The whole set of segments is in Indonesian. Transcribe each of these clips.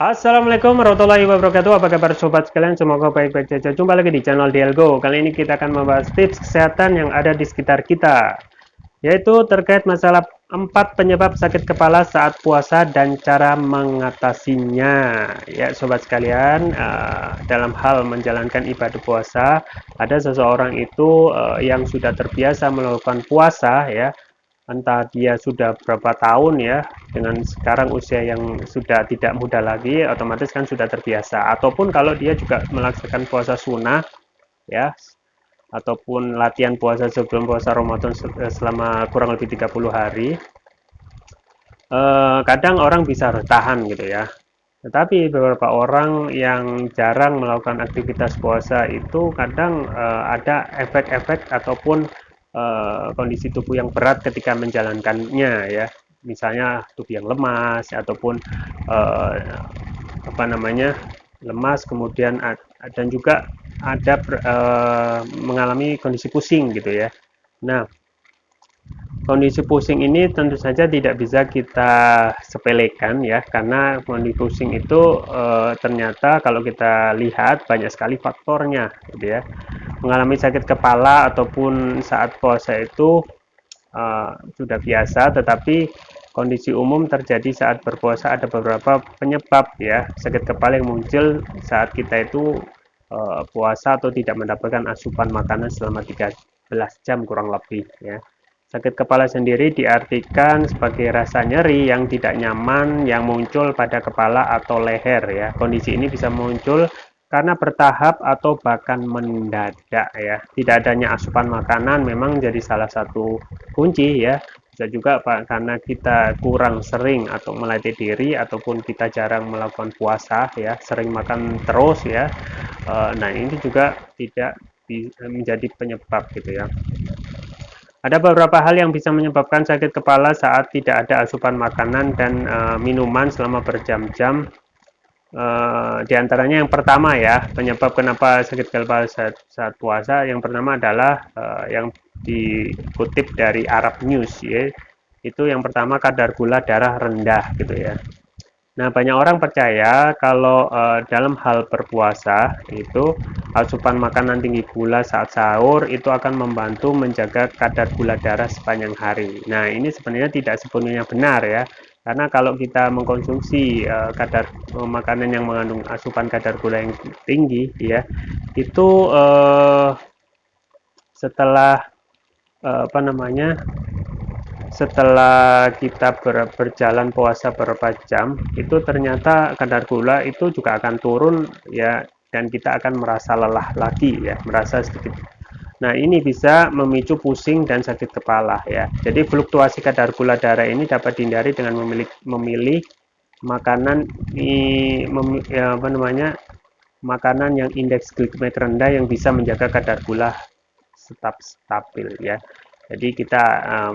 Assalamualaikum warahmatullahi wabarakatuh. Apa kabar sobat sekalian? Semoga baik-baik saja. Jumpa lagi di channel Dialgo. Kali ini kita akan membahas tips kesehatan yang ada di sekitar kita, yaitu terkait masalah 4 penyebab sakit kepala saat puasa dan cara mengatasinya. Ya, sobat sekalian, dalam hal menjalankan ibadah puasa, ada seseorang itu yang sudah terbiasa melakukan puasa, ya, entah dia sudah berapa tahun ya, dengan sekarang usia yang sudah tidak muda lagi, otomatis kan sudah terbiasa. Ataupun kalau dia juga melaksanakan puasa sunnah ya, ataupun latihan puasa sebelum puasa Ramadan selama kurang lebih 30 hari, kadang orang bisa bertahan gitu ya. Tetapi beberapa orang yang jarang melakukan aktivitas puasa itu kadang ada efek-efek ataupun kondisi tubuh yang berat ketika menjalankannya ya. Misalnya tubuh yang lemas ataupun uh, apa namanya lemas, kemudian dan juga ada mengalami kondisi pusing gitu ya. Nah, kondisi pusing ini tentu saja tidak bisa kita sepelekan ya, karena kondisi pusing itu ternyata kalau kita lihat banyak sekali faktornya gitu ya. Mengalami sakit kepala ataupun saat puasa itu sudah biasa, tetapi kondisi umum terjadi saat berpuasa ada beberapa penyebab ya sakit kepala yang muncul saat kita itu puasa atau tidak mendapatkan asupan makanan selama 13 jam kurang lebih ya. Sakit kepala sendiri diartikan sebagai rasa nyeri yang tidak nyaman yang muncul pada kepala atau leher ya. Kondisi ini bisa muncul karena bertahap atau bahkan mendadak ya. Tidak adanya asupan makanan memang jadi salah satu kunci ya. Bisa juga Pak karena kita kurang sering atau melatih diri ataupun kita jarang melakukan puasa ya, sering makan terus ya. Nah, ini juga tidak menjadi penyebab gitu ya. Ada beberapa hal yang bisa menyebabkan sakit kepala saat tidak ada asupan makanan dan minuman selama berjam-jam. Di antaranya yang pertama ya, penyebab kenapa sakit kepala saat puasa, yang pertama adalah yang dikutip dari Arab News ya. Itu yang pertama kadar gula darah rendah gitu ya. Nah, banyak orang percaya kalau dalam hal berpuasa itu asupan makanan tinggi gula saat sahur itu akan membantu menjaga kadar gula darah sepanjang hari. Nah, ini sebenarnya tidak sepenuhnya benar ya. Karena kalau kita mengkonsumsi kadar makanan yang mengandung asupan kadar gula yang tinggi ya, itu setelah apa namanya setelah kita berjalan puasa beberapa jam, itu ternyata kadar gula itu juga akan turun ya, dan kita akan merasa lelah lagi ya, merasa sedikit. Nah, ini bisa memicu pusing dan sakit kepala ya. Jadi fluktuasi kadar gula darah ini dapat dihindari dengan memilih makanan ya, apa namanya makanan yang indeks glikemik rendah yang bisa menjaga kadar gula tetap stabil ya. Jadi kita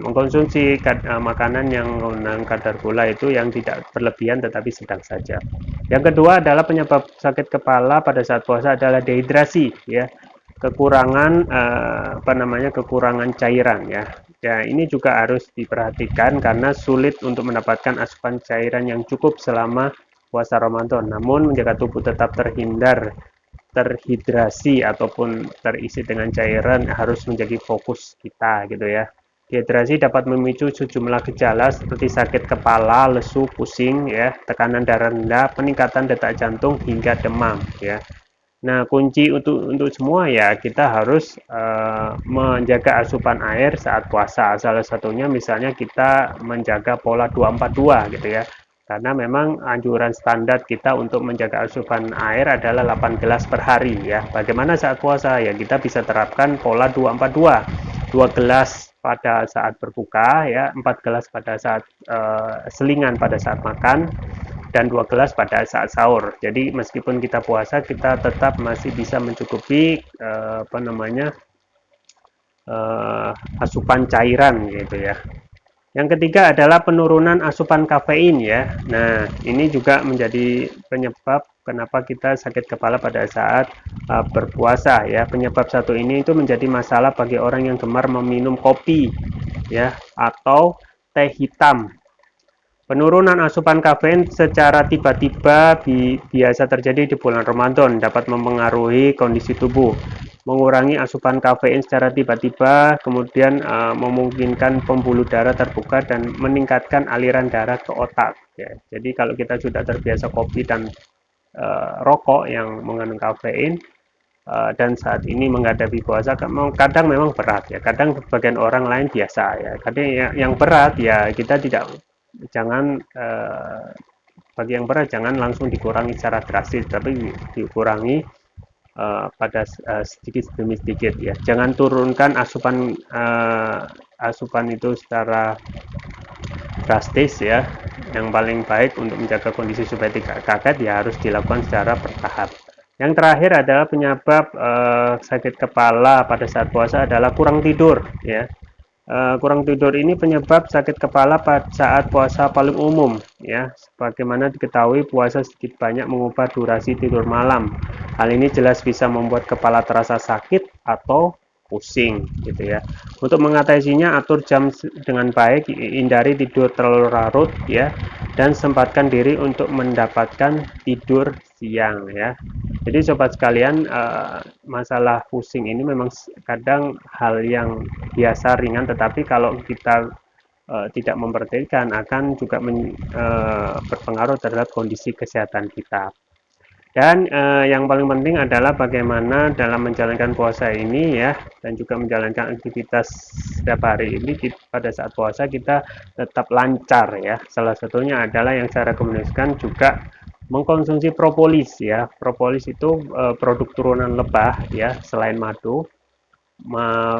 mengkonsumsi makanan yang menggunakan kadar gula itu yang tidak berlebihan tetapi sedang saja. Yang kedua adalah penyebab sakit kepala pada saat puasa adalah dehidrasi ya. Kekurangan kekurangan cairan ya. Ya, ini juga harus diperhatikan karena sulit untuk mendapatkan asupan cairan yang cukup selama puasa Ramadan. Namun menjaga tubuh tetap terhidrasi ataupun terisi dengan cairan harus menjadi fokus kita gitu ya. Dehidrasi dapat memicu sejumlah gejala seperti sakit kepala, lesu, pusing ya, tekanan darah rendah, peningkatan detak jantung hingga demam ya. Nah, kunci untuk semua ya kita harus menjaga asupan air saat puasa. Salah satunya misalnya kita menjaga pola 242 gitu ya. Karena memang anjuran standar kita untuk menjaga asupan air adalah 8 gelas per hari ya. Bagaimana saat puasa? Ya kita bisa terapkan pola 242. 2 gelas pada saat berbuka ya, 4 gelas pada saat selingan pada saat makan dan 2 gelas pada saat sahur. Jadi meskipun kita puasa kita tetap masih bisa mencukupi asupan cairan gitu ya. Yang ketiga adalah penurunan asupan kafein ya. Nah, ini juga menjadi penyebab kenapa kita sakit kepala pada saat berpuasa ya. Penyebab satu ini itu menjadi masalah bagi orang yang gemar meminum kopi ya atau teh hitam. Penurunan asupan kafein secara tiba-tiba biasa terjadi di bulan Ramadan, dapat mempengaruhi kondisi tubuh, mengurangi asupan kafein secara tiba-tiba, kemudian memungkinkan pembuluh darah terbuka dan meningkatkan aliran darah ke otak. Ya. Jadi kalau kita sudah terbiasa kopi dan rokok yang mengandung kafein, dan saat ini menghadapi puasa kadang memang berat ya, kadang bagian orang lain biasa ya, kadang yang berat ya kita tidak, jangan bagi yang berat jangan langsung dikurangi secara drastis, tapi dikurangi pada sedikit demi sedikit ya, jangan turunkan asupan itu secara drastis ya. Yang paling baik untuk menjaga kondisi supaya tidak kaget ya harus dilakukan secara bertahap. Yang terakhir adalah penyebab sakit kepala pada saat puasa adalah kurang tidur ya. Kurang tidur ini penyebab sakit kepala pada saat puasa paling umum ya. Sebagaimana diketahui puasa sedikit banyak mengubah durasi tidur malam. Hal ini jelas bisa membuat kepala terasa sakit atau pusing gitu ya. Untuk mengatasinya atur jam dengan baik, hindari tidur terlalu larut ya, dan sempatkan diri untuk mendapatkan tidur siang ya. Jadi sobat sekalian, masalah pusing ini memang kadang hal yang biasa ringan, tetapi kalau kita tidak memperhatikan akan juga berpengaruh terhadap kondisi kesehatan kita. Dan yang paling penting adalah bagaimana dalam menjalankan puasa ini ya, dan juga menjalankan aktivitas setiap hari ini pada saat puasa kita tetap lancar ya. Salah satunya adalah yang saya rekomendasikan juga mengkonsumsi propolis ya. Propolis itu produk turunan lebah ya, selain madu.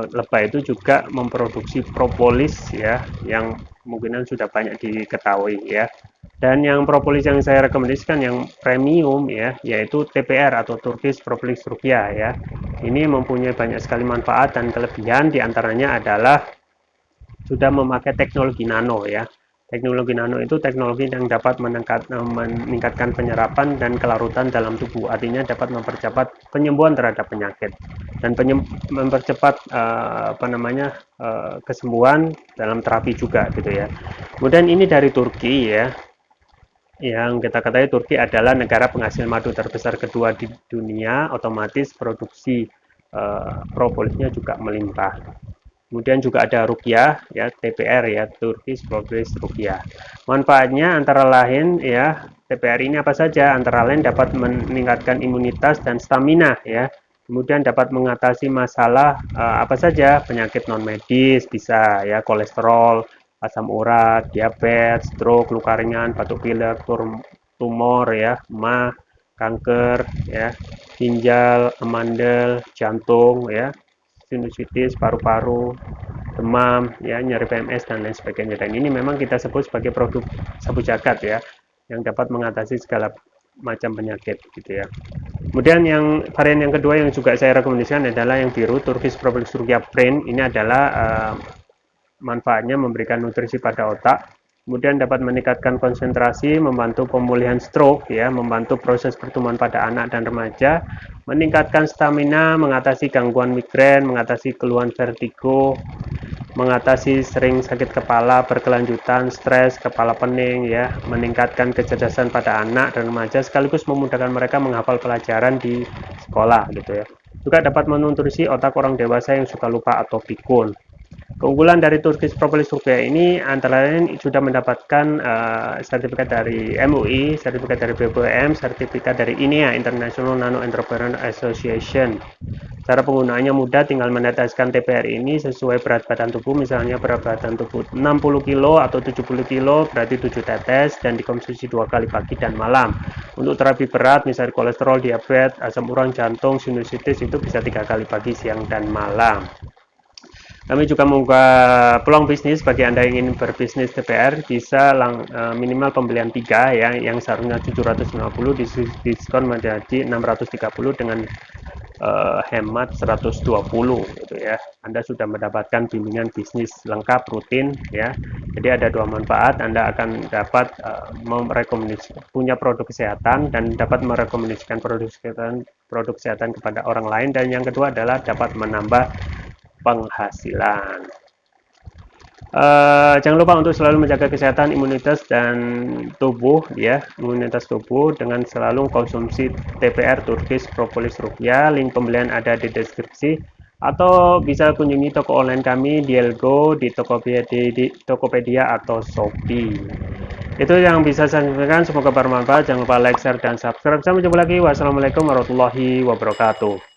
Lebah itu juga memproduksi propolis ya, yang kemungkinan sudah banyak diketahui ya. Dan yang propolis yang saya rekomendasikan yang premium ya, yaitu TPR atau Turkish Propolis Rupiah ya. Ini mempunyai banyak sekali manfaat dan kelebihan, diantaranya adalah sudah memakai teknologi nano ya. Teknologi nano itu teknologi yang dapat meningkatkan penyerapan dan kelarutan dalam tubuh, artinya dapat mempercepat penyembuhan terhadap penyakit dan mempercepat kesembuhan dalam terapi juga gitu ya. Kemudian ini dari Turki ya, yang kita ketahui Turki adalah negara penghasil madu terbesar kedua di dunia, otomatis produksi propolisnya juga melimpah. Kemudian juga ada rupiah ya, TPR ya, Turkish Progress Rupiah. Manfaatnya antara lain ya, TPR ini apa saja? Antara lain dapat meningkatkan imunitas dan stamina ya. Kemudian dapat mengatasi masalah apa saja? Penyakit non medis bisa ya, kolesterol, asam urat, diabetes, stroke, luka ringan, batuk pilek, tumor ya, mah, kanker ya, ginjal, amandel, jantung ya, sinusitis, paru-paru, demam, ya, nyeri PMS dan lain sebagainya. Dan ini memang kita sebut sebagai produk sabu jagat ya, yang dapat mengatasi segala macam penyakit gitu ya. Kemudian yang varian yang kedua yang juga saya rekomendasikan adalah yang biru, Turkish Propolis Rukia Brain. Ini adalah manfaatnya memberikan nutrisi pada otak, kemudian dapat meningkatkan konsentrasi, membantu pemulihan stroke ya, membantu proses pertumbuhan pada anak dan remaja, meningkatkan stamina, mengatasi gangguan migrain, mengatasi keluhan vertigo, mengatasi sering sakit kepala berkelanjutan, stres, kepala pening ya, meningkatkan kecerdasan pada anak dan remaja sekaligus memudahkan mereka menghafal pelajaran di sekolah gitu ya. Juga dapat menutrisi otak orang dewasa yang suka lupa atau pikun. Keunggulan dari Turkish Propolis Rupiah ini antara lain sudah mendapatkan sertifikat dari MUI, sertifikat dari BPOM, sertifikat dari INEA International Nano Entrepreneur Association. Cara penggunaannya mudah, tinggal meneteskan TPR ini sesuai berat badan tubuh, misalnya berat badan tubuh 60 kilo atau 70 kilo, berarti 7 tetes dan dikonsumsi 2 kali pagi dan malam. Untuk terapi berat, misalnya kolesterol, diabetes, asam urat, jantung, sinusitis itu bisa 3 kali pagi, siang, dan malam. Kami juga membuka peluang bisnis bagi Anda yang ingin berbisnis TPR, bisa minimal pembelian 3 ya, yang seharusnya 750 diskon menjadi 630 dengan hemat 120 gitu ya. Anda sudah mendapatkan bimbingan bisnis lengkap rutin ya. Jadi ada dua manfaat, Anda akan dapat punya produk kesehatan dan dapat merekomendasikan produk kesehatan kepada orang lain, dan yang kedua adalah dapat menambah penghasilan. Jangan lupa untuk selalu menjaga kesehatan imunitas dan tubuh ya, imunitas tubuh dengan selalu konsumsi TPR Turkish Propolis Rupiah. Link pembelian ada di deskripsi atau bisa kunjungi toko online kami di Elgo, di Tokopedia atau Shopee. Itu yang bisa saya sampaikan, semoga bermanfaat. Jangan lupa like, share, dan subscribe. Sampai jumpa lagi. Wassalamualaikum warahmatullahi wabarakatuh.